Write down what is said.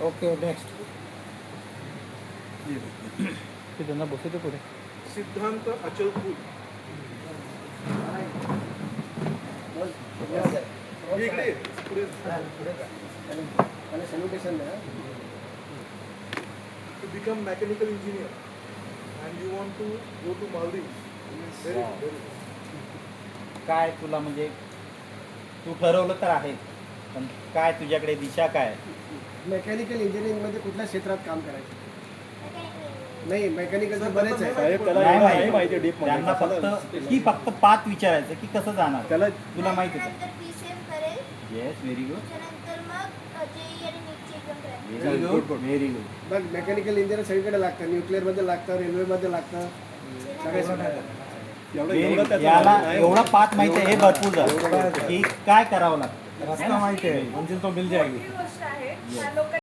Okay next ते त्यांना बसवते पुढे. सिद्धांत अचल कुल. इकडे ये. पुढे. To become mechanical engineer and you want to go to Maldives. Very, very. काय तुला म्हणजे तू ठरवलं तर आहे, पण काय तुझ्याकडे दिशा काय? मेकॅनिकल इंजिनिअरिंगमध्ये कुठल्या क्षेत्रात काम करायचं? नाही, मेकॅनिकलचं बरेच आहे. साहेब त्याला नाही नाही माहिती. माहिती डीप त्यांना फक्त पाथ विचारायचं की कसं जाणार त्याला तुला माहिती आहे त्यानंतर PCM करेल. येस व्हेरी गुड त्याच्यानंतर मग JEE आणि NEET ची एक्झाम करायची. Very good very good. बघ, मेकॅनिकल इंजिनिअर सगळीकडे लागतं. न्यूक्लिअरमध्ये लागतं, रेल्वेमध्ये लागतं, सगळ्या याला एवढा पाथ माहिती आहे हे भरपूर झालं की काय करावं लागतं. रास्ता माहिती आहे म्हणजे तो मिल जाएगी. मोठी गोष्ट आहे. त्या लोकांनी